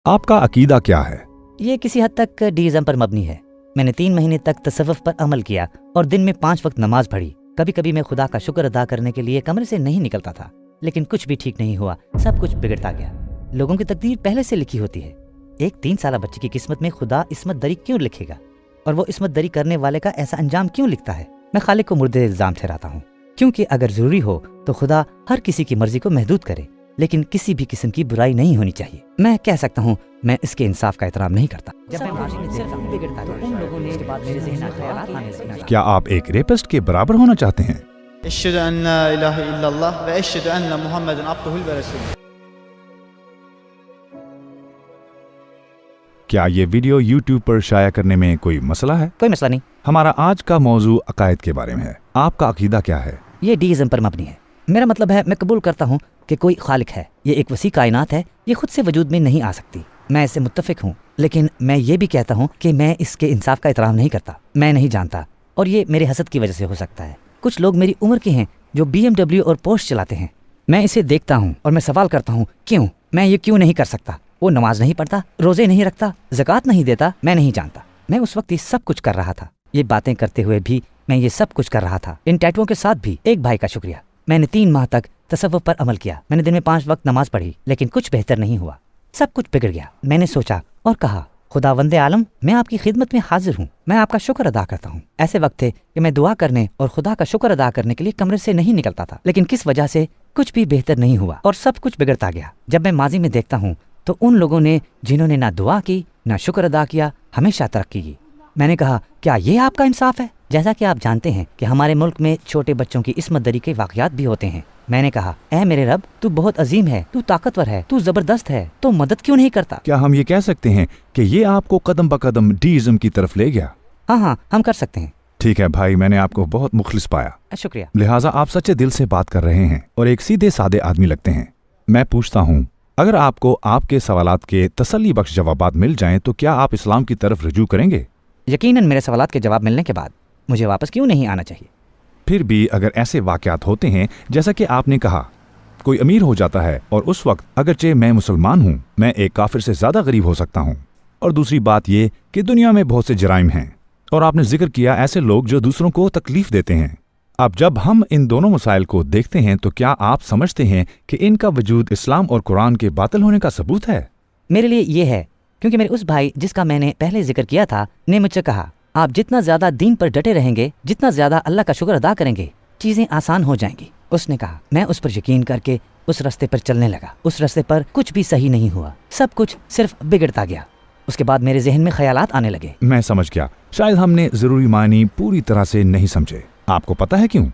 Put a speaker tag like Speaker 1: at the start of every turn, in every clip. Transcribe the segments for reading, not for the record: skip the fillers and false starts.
Speaker 1: آپ کا عقیدہ کیا ہے؟
Speaker 2: یہ کسی حد تک ڈیزم پر مبنی ہے۔ میں نے 3 مہینے تک تصوف پر عمل کیا اور دن میں 5 وقت نماز پڑھی۔ کبھی کبھی میں خدا کا شکر ادا کرنے کے لیے کمرے سے نہیں نکلتا تھا، لیکن کچھ بھی ٹھیک نہیں ہوا، سب کچھ بگڑتا گیا۔ لوگوں کی تقدیر پہلے سے لکھی ہوتی ہے۔ ایک 3 سالہ بچے کی قسمت میں خدا عصمت دری کیوں لکھے گا؟ اور وہ عصمت دری کرنے والے کا ایسا انجام کیوں لکھتا ہے؟ میں خالق کو مرد الزام ٹھہراتا ہوں، کیونکہ اگر ضروری ہو تو خدا ہر کسی کی مرضی کو محدود کرے، لیکن کسی بھی قسم کی برائی نہیں ہونی چاہیے۔ میں کہہ سکتا ہوں میں اس کے انصاف کا احترام نہیں کرتا۔
Speaker 1: کیا آپ ایک ریپسٹ کے برابر ہونا چاہتے ہیں؟
Speaker 3: اشهد ان لا اله الا الله واشهد ان محمدا عبده ورسوله۔
Speaker 1: کیا یہ ویڈیو یوٹیوب پر شائع کرنے میں کوئی مسئلہ ہے؟
Speaker 2: کوئی مسئلہ نہیں۔
Speaker 1: ہمارا آج کا موضوع عقائد کے بارے میں ہے۔ آپ کا عقیدہ کیا ہے؟
Speaker 2: یہ ڈیزم پر مبنی ہے۔ میرا مطلب ہے میں قبول کرتا ہوں کہ کوئی خالق ہے، یہ ایک وسیع کائنات ہے، یہ خود سے وجود میں نہیں آ سکتی، میں اس سے متفق ہوں، لیکن میں یہ بھی کہتا ہوں کہ میں اس کے انصاف کا احترام نہیں کرتا، میں نہیں جانتا، اور یہ میرے حسد کی وجہ سے ہو سکتا ہے۔ کچھ لوگ میری عمر کے ہیں جو BMW اور پورش چلاتے ہیں، میں اسے دیکھتا ہوں اور میں سوال کرتا ہوں کیوں؟ میں یہ کیوں نہیں کر سکتا؟ وہ نماز نہیں پڑھتا، روزے نہیں رکھتا، زکوٰۃ نہیں دیتا، میں نہیں جانتا۔ میں اس وقت یہ سب کچھ کر رہا تھا، یہ باتیں کرتے ہوئے بھی میں یہ سب کچھ کر رہا تھا، ان ٹیٹوؤں کے ساتھ بھی۔ ایک بھائی کا شکریہ، میں نے 3 ماہ تک تصوف پر عمل کیا، میں نے دن میں 5 وقت نماز پڑھی، لیکن کچھ بہتر نہیں ہوا، سب کچھ بگڑ گیا۔ میں نے سوچا اور کہا خداوند عالم، میں آپ کی خدمت میں حاضر ہوں، میں آپ کا شکر ادا کرتا ہوں۔ ایسے وقت تھے کہ میں دعا کرنے اور خدا کا شکر ادا کرنے کے لیے کمرے سے نہیں نکلتا تھا، لیکن کس وجہ سے کچھ بھی بہتر نہیں ہوا اور سب کچھ بگڑتا گیا۔ جب میں ماضی میں دیکھتا ہوں تو ان لوگوں نے جنہوں نے نہ دعا کی نہ شکر ادا کیا ہمیشہ ترقی کی۔ میں نے کہا کیا یہ آپ کا انصاف ہے؟ جیسا کہ آپ جانتے ہیں کہ ہمارے ملک میں چھوٹے بچوں کی عصمت دری کے واقعات بھی ہوتے ہیں۔ میں نے کہا اے میرے رب، تو بہت عظیم ہے، تو طاقتور ہے، تو زبردست ہے، تو مدد کیوں نہیں کرتا؟
Speaker 1: کیا ہم یہ کہہ سکتے ہیں کہ یہ آپ کو قدم بقدم ڈیزم کی طرف لے گیا؟
Speaker 2: ہاں، ہم کر سکتے ہیں۔
Speaker 1: ٹھیک ہے بھائی، میں نے آپ کو بہت مخلص پایا،
Speaker 2: شکریہ۔
Speaker 1: لہٰذا آپ سچے دل سے بات کر رہے ہیں اور ایک سیدھے سادے آدمی لگتے ہیں۔ میں پوچھتا ہوں، اگر آپ کو آپ کے سوالات کے تسلی بخش جوابات مل جائیں تو کیا آپ اسلام کی طرف رجوع کریں گے؟
Speaker 2: یقیناً میرے سوالات کے جواب ملنے کے بعد مجھے واپس کیوں نہیں آنا چاہیے؟
Speaker 1: پھر بھی اگر ایسے واقعات ہوتے ہیں جیسا کہ آپ نے کہا، کوئی امیر ہو جاتا ہے اور اس وقت اگرچہ میں مسلمان ہوں، میں ایک کافر سے زیادہ غریب ہو سکتا ہوں، اور دوسری بات یہ کہ دنیا میں بہت سے جرائم ہیں، اور آپ نے ذکر کیا ایسے لوگ جو دوسروں کو تکلیف دیتے ہیں۔ اب جب ہم ان دونوں مسائل کو دیکھتے ہیں تو کیا آپ سمجھتے ہیں کہ ان کا وجود اسلام اور قرآن کے باطل ہونے کا ثبوت ہے؟
Speaker 2: میرے لیے یہ ہے، کیونکہ میرے اس بھائی جس کا میں نے پہلے ذکر کیا تھا نے مجھ سے کہا آپ جتنا زیادہ دین پر ڈٹے رہیں گے، جتنا زیادہ اللہ کا شکر ادا کریں گے، چیزیں آسان ہو جائیں گی۔ اس نے کہا میں اس پر یقین کر کے اس راستے پر چلنے لگا، اس راستے پر کچھ بھی صحیح نہیں ہوا، سب کچھ صرف بگڑتا گیا۔ اس کے بعد میرے ذہن میں خیالات آنے لگے۔
Speaker 1: میں سمجھ گیا، شاید ہم نے ضروری معنی پوری طرح سے نہیں سمجھے۔ آپ کو پتہ ہے کیوں؟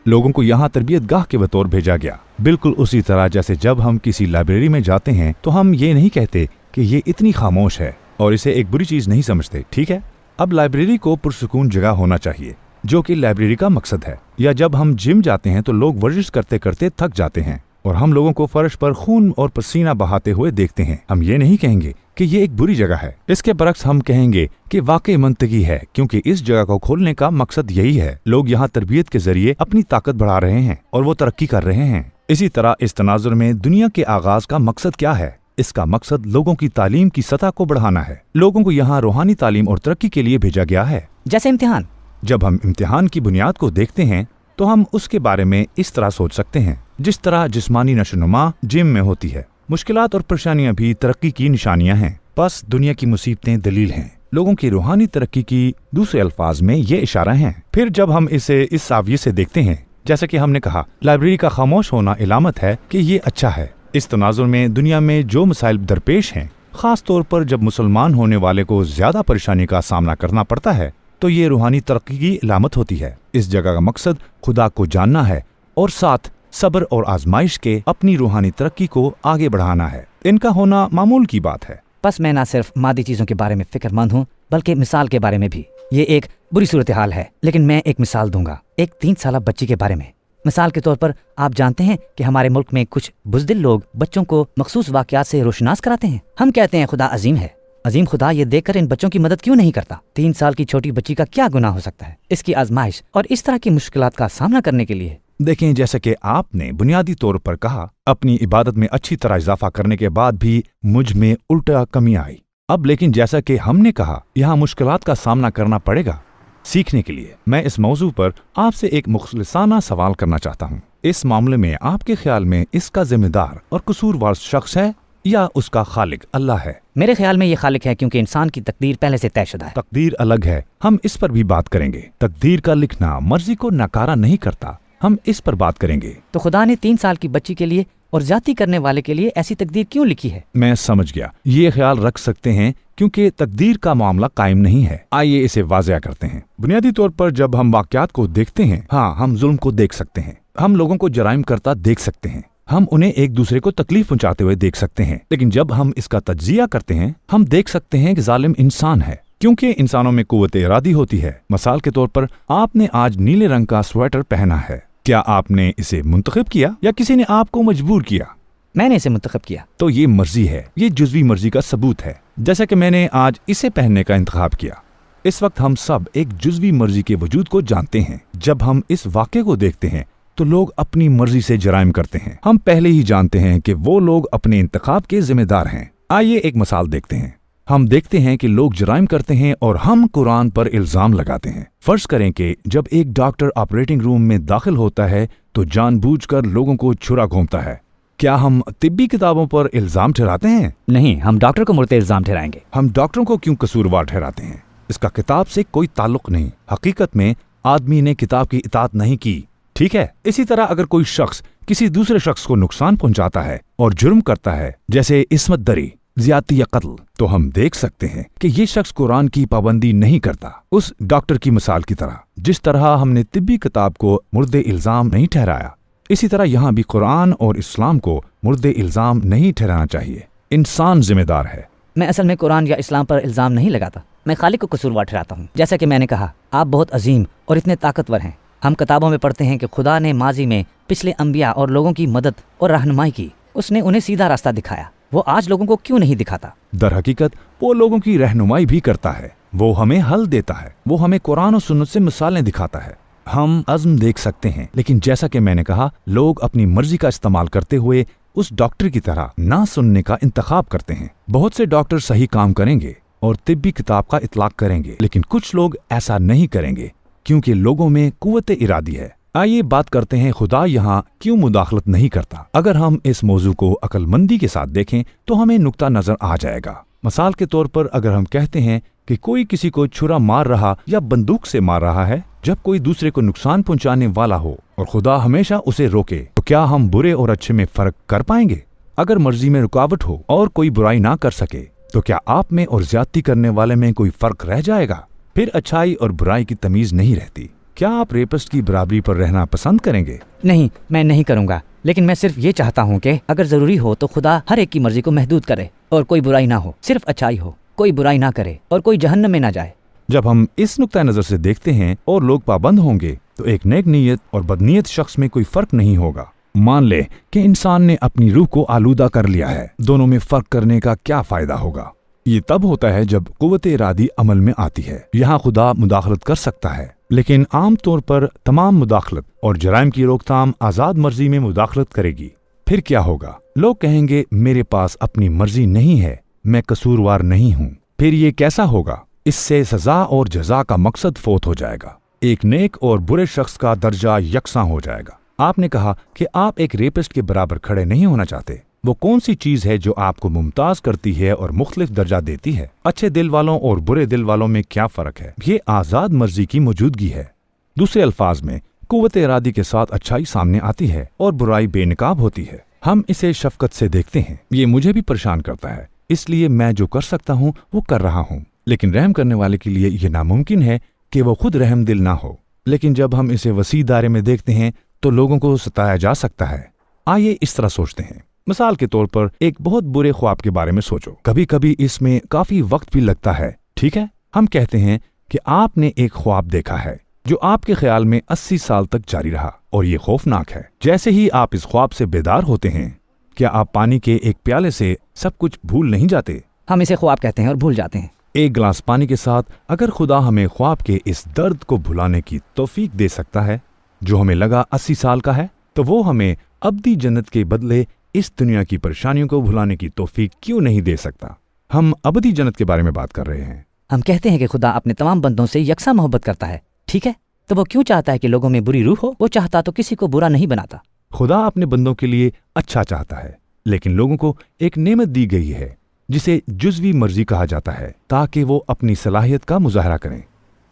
Speaker 1: لوگوں کو یہاں تربیت گاہ کے بطور بھیجا گیا، بالکل اسی طرح جیسے جب ہم کسی لائبریری میں جاتے ہیں تو ہم یہ نہیں کہتے کہ یہ اتنی خاموش ہے اور اسے ایک بری چیز نہیں سمجھتے، ٹھیک ہے؟ اب لائبریری کو پرسکون جگہ ہونا چاہیے، جو کہ لائبریری کا مقصد ہے۔ یا جب ہم جم جاتے ہیں تو لوگ ورزش کرتے کرتے تھک جاتے ہیں اور ہم لوگوں کو فرش پر خون اور پسینہ بہاتے ہوئے دیکھتے ہیں، ہم یہ نہیں کہیں گے کہ یہ ایک بری جگہ ہے۔ اس کے برعکس ہم کہیں گے کہ واقعی منطقی ہے، کیونکہ اس جگہ کو کھولنے کا مقصد یہی ہے۔ لوگ یہاں تربیت کے ذریعے اپنی طاقت بڑھا رہے ہیں اور وہ ترقی کر رہے ہیں۔ اسی طرح اس تناظر میں دنیا کے آغاز کا مقصد کیا ہے؟ اس کا مقصد لوگوں کی تعلیم کی سطح کو بڑھانا ہے۔ لوگوں کو یہاں روحانی تعلیم اور ترقی کے لیے بھیجا گیا ہے۔
Speaker 2: جیسے امتحان،
Speaker 1: جب ہم امتحان کی بنیاد کو دیکھتے ہیں تو ہم اس کے بارے میں اس طرح سوچ سکتے ہیں جس طرح جسمانی نشوونما جم میں ہوتی ہے۔ مشکلات اور پریشانیاں بھی ترقی کی نشانیاں ہیں، بس دنیا کی مصیبتیں دلیل ہیں۔ لوگوں کی روحانی ترقی کی دوسرے الفاظ میں یہ اشارہ ہیں۔ پھر جب ہم اسے اس زاویے سے دیکھتے ہیں، جیسا کہ ہم نے کہا لائبریری کا خاموش ہونا علامت ہے کہ یہ اچھا ہے۔ اس تناظر میں دنیا میں جو مسائل درپیش ہیں، خاص طور پر جب مسلمان ہونے والے کو زیادہ پریشانی کا سامنا کرنا پڑتا ہے، تو یہ روحانی ترقی کی علامت ہوتی ہے۔ اس جگہ کا مقصد خدا کو جاننا ہے اور ساتھ صبر اور آزمائش کے اپنی روحانی ترقی کو آگے بڑھانا ہے۔ ان کا ہونا معمول کی بات ہے۔
Speaker 2: بس میں نہ صرف مادی چیزوں کے بارے میں فکر مند ہوں بلکہ مثال کے بارے میں بھی۔ یہ ایک بری صورتحال ہے، لیکن میں ایک مثال دوں گا، ایک 3 سالہ بچی کے بارے میں۔ مثال کے طور پر آپ جانتے ہیں کہ ہمارے ملک میں کچھ بزدل لوگ بچوں کو مخصوص واقعات سے روشناس کراتے ہیں۔ ہم کہتے ہیں خدا عظیم ہے، عظیم خدا یہ دیکھ کر ان بچوں کی مدد کیوں نہیں کرتا؟ 3 سال کی چھوٹی بچی کا کیا گناہ ہو سکتا ہے؟ اس کی آزمائش اور اس طرح کی مشکلات کا سامنا کرنے کے لیے
Speaker 1: देखें, जैसे कि आपने बुनियादी तौर पर कहा, अपनी इबादत में अच्छी तरह इजाफा करने के बाद भी मुझ में उल्टा कमी आई। अब लेकिन जैसा कि हमने कहा, यहाँ मुश्किलात का सामना करना पड़ेगा। सीखने के लिए मैं इस मौजू पर आपसे एक मुखलिसाना सवाल करना चाहता हूँ। इस मामले में आपके ख्याल में इसका जिम्मेदार और कसूरवार शख्स है या उसका खालिक अल्लाह है?
Speaker 2: मेरे ख्याल में ये खालिक है, क्योंकि इंसान की तकदीर पहले से तयशुदा है।
Speaker 1: तकदीर अलग है, हम इस पर भी बात करेंगे। तकदीर का लिखना मर्जी को नकारा नहीं करता, हम इस पर बात करेंगे।
Speaker 2: तो खुदा ने 3 साल की बच्ची के लिए और जाति करने वाले के लिए ऐसी तकदीर क्यों लिखी है?
Speaker 1: मैं समझ गया, ये ख्याल रख सकते हैं क्योंकि तकदीर का मामला कायम नहीं है। आइए इसे वाज़िया करते हैं। बुनियादी तौर पर जब हम वाक़यात को देखते हैं, हाँ, हम जुल्म को देख सकते हैं, हम लोगों को जराइम करता देख सकते हैं, हम उन्हें एक दूसरे को तकलीफ पहुंचाते हुए देख सकते हैं। लेकिन जब हम इसका तज्जिया करते हैं, हम देख सकते हैं कि जालिम इंसान है, क्योंकि इंसानों में कुव्वत इरादी होती है। मिसाल के तौर पर आपने आज नीले रंग का स्वेटर पहना है। क्या आपने इसे मुंतखब किया या किसी ने आपको मजबूर किया?
Speaker 2: मैंने इसे मुंतखब किया।
Speaker 1: तो ये मर्जी है, ये जुज़वी मर्जी का सबूत है। जैसा कि मैंने आज इसे पहनने का इंतखाब किया। इस वक्त हम सब एक जुज़वी मर्जी के वजूद को जानते हैं। जब हम इस वाक़े को देखते हैं तो लोग अपनी मर्जी से जराइम करते हैं। हम पहले ही जानते हैं कि वो लोग अपने इंतखाब के जिम्मेदार हैं। आइए एक मिसाल देखते हैं। हम देखते हैं कि लोग जराइम करते हैं और हम कुरान पर इल्जाम लगाते हैं। फर्ज करें कि जब एक डॉक्टर ऑपरेटिंग रूम में दाखिल होता है तो जानबूझकर लोगों को छुरा घोंपता है। क्या हम तिब्बी किताबों पर इल्जाम ठहराते हैं?
Speaker 2: नहीं, हम डॉक्टर को मुर्ते इल्जाम ठहराएंगे।
Speaker 1: हम डॉक्टरों को क्यों कसूरवार ठहराते हैं? इसका किताब से कोई ताल्लुक नहीं। हकीकत में आदमी ने किताब की इताअत नहीं की, ठीक है। इसी तरह अगर कोई शख्स किसी दूसरे शख्स को नुकसान पहुंचाता है और जुर्म करता है, जैसे इस्मत दरी, ज्यादती या कत्ल, तो हम देख सकते हैं कि ये शख्स कुरान की पाबंदी नहीं करता। उस डॉक्टर की मिसाल की तरह, जिस तरह हमने तिब्बी किताब को मुर्दे इल्जाम नहीं ठहराया, इसी तरह यहाँ भी कुरान और इस्लाम को मुर्दे इल्जाम नहीं ठहराना चाहिए। इंसान जिम्मेदार है।
Speaker 2: मैं असल में कुरान या इस्लाम पर इल्जाम नहीं लगाता, मैं खालिक को कसूरवार ठहराता हूँ। जैसा कि मैंने कहा, आप बहुत अजीम और इतने ताकतवर हैं। हम किताबों में पढ़ते हैं कि खुदा ने माजी में पिछले अंबिया और लोगों की मदद और रहनुमाई की। उसने उन्हें सीधा रास्ता दिखाया। वो आज लोगों को क्यों नहीं दिखाता?
Speaker 1: दर हकीकत वो लोगों की रहनुमाई भी करता है। वो हमें हल देता है। वो हमें कुरान और सुन्नत से मिसालें दिखाता है। हम अज़्म देख सकते हैं, लेकिन जैसा कि मैंने कहा, लोग अपनी मर्जी का इस्तेमाल करते हुए उस डॉक्टर की तरह ना सुनने का इंतखाब करते हैं। बहुत से डॉक्टर सही काम करेंगे और तिब्बी किताब का इतलाक करेंगे, लेकिन कुछ लोग ऐसा नहीं करेंगे क्योंकि लोगों में कुव्वत इरादी है। आइए बात करते हैं खुदा यहाँ क्यों मुदाखलत नहीं करता। अगर हम इस मौजू को अक्लमंदी के साथ देखें तो हमें नुक्ता नजर आ जाएगा। मिसाल के तौर पर अगर हम कहते हैं कि कोई किसी को छुरा मार रहा या बंदूक से मार रहा है, जब कोई दूसरे को नुकसान पहुंचाने वाला हो और खुदा हमेशा उसे रोके, तो क्या हम बुरे और अच्छे में फर्क कर पाएंगे? अगर मर्जी में रुकावट हो और कोई बुराई ना कर सके, तो क्या आप में और ज्यादती करने वाले में कोई फर्क रह जाएगा? फिर अच्छाई और बुराई की तमीज नहीं रहती। क्या आप रेपिस्ट की बराबरी पर रहना पसंद करेंगे?
Speaker 2: नहीं, मैं नहीं करूँगा। लेकिन मैं सिर्फ ये चाहता हूँ कि अगर जरूरी हो तो खुदा हर एक की मर्जी को महदूद करे और कोई बुराई ना हो, सिर्फ अच्छाई हो, कोई बुराई ना करे और कोई जहन्नम में ना जाए।
Speaker 1: जब हम इस नुक्ता नजर से देखते हैं और लोग पाबंद होंगे, तो एक नेक नीयत और बदनीयत शख्स में कोई फर्क नहीं होगा। मान ले कि इंसान ने अपनी रूह को आलूदा कर लिया है, दोनों में फर्क करने का क्या फायदा होगा? ये तब होता है जब कुव्वत इरादी अमल में आती है। यहाँ खुदा मुदाखलत कर सकता है, लेकिन आम तौर पर तमाम मुदाखलत और जराइम की रोकथाम आज़ाद मर्जी में मुदाखलत करेगी। फिर क्या होगा? लोग कहेंगे मेरे पास अपनी मर्जी नहीं है, मैं कसूरवार नहीं हूँ। फिर ये कैसा होगा? इससे सजा और जजा का मकसद फोत हो जाएगा। एक नेक और बुरे शख्स का दर्जा यकसां हो जाएगा। आपने कहा कि आप एक रेपिस्ट के बराबर खड़े नहीं होना चाहते। वो कौन सी चीज है जो आपको मुमताज करती है और मुख्तलिफ दर्जा देती है? अच्छे दिल वालों और बुरे दिल वालों में क्या फर्क है? ये आज़ाद मर्जी की मौजूदगी है। दूसरे अल्फाज में कुव्वत इरादी के साथ अच्छाई सामने आती है और बुराई बेनकाब होती है। हम इसे शफकत से देखते हैं। ये मुझे भी परेशान करता है, इसलिए मैं जो कर सकता हूँ वो कर रहा हूँ। लेकिन रहम करने वाले के लिए यह नामुमकिन है कि वो खुद रहम दिल ना हो। लेकिन जब हम इसे वसी दायरे में देखते हैं तो लोगों को सताया जा सकता है। आइए इस तरह सोचते हैं। मिसाल के तौर पर एक बहुत बुरे ख्वाब के बारे में सोचो। कभी कभी इसमें काफी वक्त भी लगता है, ठीक है। हम कहते हैं कि आपने एक ख्वाब देखा है जो आपके ख्याल में 80 साल तक जारी रहा और ये खौफनाक है। जैसे ही आप इस ख्वाब से बेदार होते हैं, क्या आप पानी के एक प्याले से सब कुछ भूल नहीं जाते?
Speaker 2: हम इसे ख्वाब कहते हैं और भूल जाते हैं।
Speaker 1: एक गिलास पानी के साथ अगर खुदा हमें ख्वाब के इस दर्द को भुलाने की तौफीक दे सकता है, जो हमें लगा 80 साल का है, तो वो हमें अब्दी जन्नत के बदले इस दुनिया की परेशानियों को भुलाने की तौफीक क्यों नहीं दे सकता। हम अबदी जन्नत के बारे में बात कर रहे हैं।
Speaker 2: हम कहते हैं कि खुदा अपने तमाम बंदों से यकसा मोहब्बत करता है, ठीक है, तो वो क्यों चाहता है कि लोगों में बुरी रूह हो? वो चाहता तो किसी को बुरा नहीं बनाता।
Speaker 1: खुदा अपने बंदों के लिए अच्छा चाहता है, लेकिन लोगों को एक नेमत दी गई है जिसे जुज़वी मर्जी कहा जाता है, ताकि वो अपनी सलाहियत का मुजाहरा करें।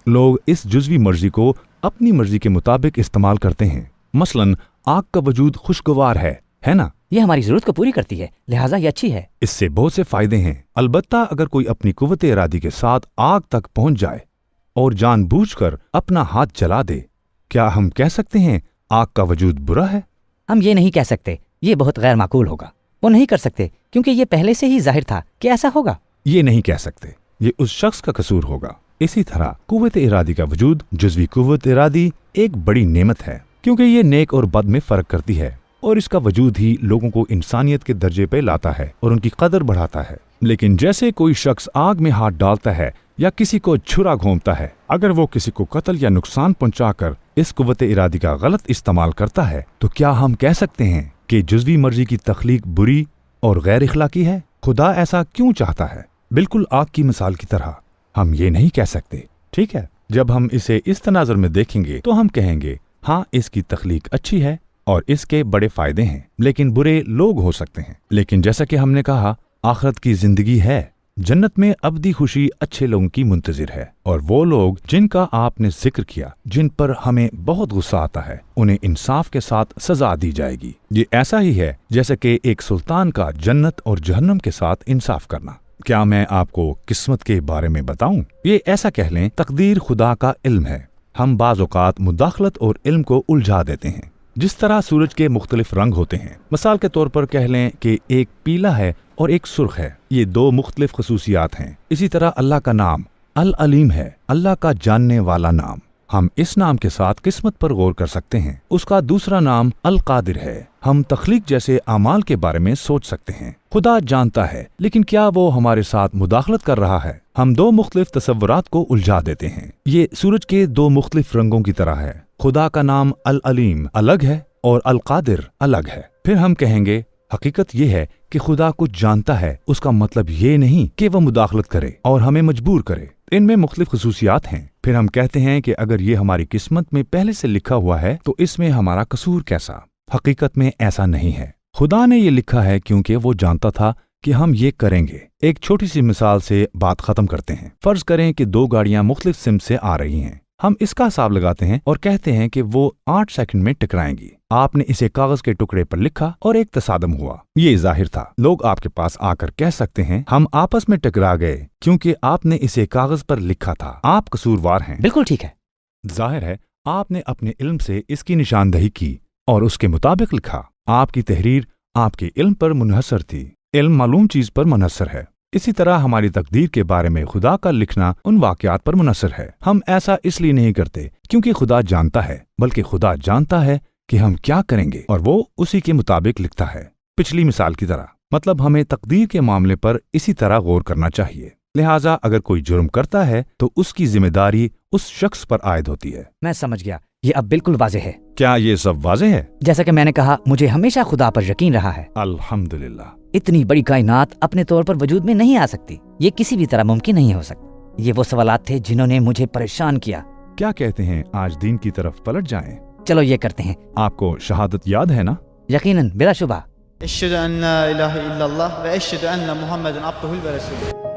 Speaker 1: लोग इस जुज़वी मर्जी को अपनी मर्जी के मुताबिक इस्तेमाल करते हैं। मसलन आग का वजूद खुशगवार है ना?
Speaker 2: ये हमारी जरूरत को पूरी करती है, लिहाजा ये अच्छी है।
Speaker 1: इससे बहुत से फायदे हैं। अलबत्ता अगर कोई अपनी कुव्वत इरादी के साथ आग तक पहुंच जाए और जानबूझकर अपना हाथ जला दे, क्या हम कह सकते हैं आग का वजूद बुरा है?
Speaker 2: हम ये नहीं कह सकते, ये बहुत गैर माकूल होगा। वो नहीं कर सकते क्योंकि ये पहले से ही जाहिर था कि ऐसा होगा।
Speaker 1: ये नहीं कह सकते, ये उस शख्स का कसूर होगा। इसी तरह कुव्वत इरादी का वजूद, जुज़वी कुव्वत इरादी, एक बड़ी नेमत है, क्योंकि ये नेक और बद में फर्क करती है, और इसका वजूद ही लोगों को इंसानियत के दर्जे पे लाता है और उनकी कदर बढ़ाता है। लेकिन जैसे कोई शख्स आग में हाथ डालता है या किसी को छुरा घोंपता है, अगर वो किसी को कत्ल या नुकसान पहुंचाकर इस कुव्वत इरादी का गलत इस्तेमाल करता है, तो क्या हम कह सकते हैं कि जुज़वी मर्जी की तख्लीक बुरी और गैर इखलाकी है? खुदा ऐसा क्यों चाहता है? बिल्कुल आग की मिसाल की तरह हम ये नहीं कह सकते, ठीक है। जब हम इसे इस तनाजुर में देखेंगे तो हम कहेंगे हाँ, इसकी तख्लीक अच्छी है और इसके बड़े फायदे हैं, लेकिन बुरे लोग हो सकते हैं। लेकिन जैसा कि हमने कहा, आखिरत की जिंदगी है, जन्नत में अब्दी खुशी अच्छे लोगों की मुंतजिर है, और वो लोग जिनका आपने जिक्र किया, जिन पर हमें बहुत गुस्सा आता है, उन्हें इंसाफ के साथ सजा दी जाएगी। ये ऐसा ही है जैसे कि एक सुल्तान का जन्नत और जहन्नम के साथ इंसाफ करना। क्या मैं आपको किस्मत के बारे में बताऊं? ये ऐसा कह लें, तकदीर खुदा का इल्म है। हम बाज़ औक़ात मुदाखलत और इल्म को उलझा देते हैं। जिस तरह सूरज के मुख्तलिफ रंग होते हैं, मिसाल के तौर पर कह लें कि एक पीला है और एक सुर्ख है, ये दो मुख्तलिफ खसूसियात हैं। इसी तरह अल्लाह का नाम अल अलीम है, अल्लाह का जानने वाला नाम। हम इस नाम के साथ किस्मत पर गौर कर सकते हैं। उसका दूसरा नाम अल कादिर है। हम तख्लीक जैसे अमाल के बारे में सोच सकते हैं। खुदा जानता है, लेकिन क्या वो हमारे साथ मुदाखलत कर रहा है? हम दो मुख्तलिफ तसव्वुरात को उलझा देते हैं। ये सूरज के दो मुख्तलिफ रंगों की तरह है। खुदा का नाम अल अलीम अलग है और अल कादिर अलग है। फिर हम कहेंगे हकीकत ये है कि खुदा कुछ जानता है, उसका मतलब ये नहीं कि वह मुदाखलत करे और हमें मजबूर करे। इनमें मुख्तलिफ खसूसियात हैं। फिर हम कहते हैं कि अगर ये हमारी किस्मत में पहले से लिखा हुआ है तो इसमें हमारा कसूर कैसा? हकीकत में ऐसा नहीं है। खुदा ने ये लिखा है क्योंकि वो जानता था कि हम ये करेंगे। एक छोटी सी मिसाल से बात खत्म करते हैं। फर्ज करें कि दो गाड़ियां मुख्तलिफ सिमत से आ रही हैं। हम इसका हिसाब लगाते हैं और कहते हैं कि वो 8 सेकंड में टकराएंगी। आपने इसे कागज के टुकड़े पर लिखा और एक तसादम हुआ। ये जाहिर था। लोग आपके पास आकर कह सकते हैं हम आपस में टकरा गए क्योंकि आपने इसे कागज पर लिखा था। आप कसूरवार हैं।
Speaker 2: बिल्कुल ठीक है।
Speaker 1: जाहिर है आपने अपने इल्म से इसकी निशानदही की और उसके मुताबिक लिखा। आपकी तहरीर आपके इल्म पर मुनहसर थी। इल्म मालूम चीज पर मुनहसर है। इसी तरह हमारी तकदीर के बारे में खुदा का लिखना उन वाकयात पर मुनहसर है। हम ऐसा इसलिए नहीं करते क्योंकि खुदा जानता है, बल्कि खुदा जानता है कि हम क्या करेंगे और वो उसी के मुताबिक लिखता है। पिछली मिसाल की तरह, मतलब हमें तकदीर के मामले पर इसी तरह गौर करना चाहिए। लिहाजा अगर कोई जुर्म करता है तो उसकी जिम्मेदारी उस शख्स पर आयद होती है।
Speaker 2: मैं समझ गया, ये अब बिल्कुल वाज़ेह है।
Speaker 1: क्या ये सब वाज़ेह है?
Speaker 2: जैसा कि मैंने कहा, मुझे हमेशा खुदा पर यकीन रहा है।
Speaker 1: अल्हम्दुलिल्लाह।
Speaker 2: इतनी बड़ी कायनात अपने तौर पर वजूद में नहीं आ सकती। ये किसी भी तरह मुमकिन नहीं हो सकता। ये वो सवालात थे जिन्होंने मुझे परेशान किया।
Speaker 1: क्या कहते हैं आज दीन की तरफ पलट जाएं?
Speaker 2: चलो ये करते हैं।
Speaker 1: आपको शहादत याद है ना?
Speaker 2: यकीनन, बिला शुबा।
Speaker 3: अशहदु अन ला इलाहा इल्लल्लाह व अशहदु अन्न मुहम्मदन अब्दुहु व रसूलुहु।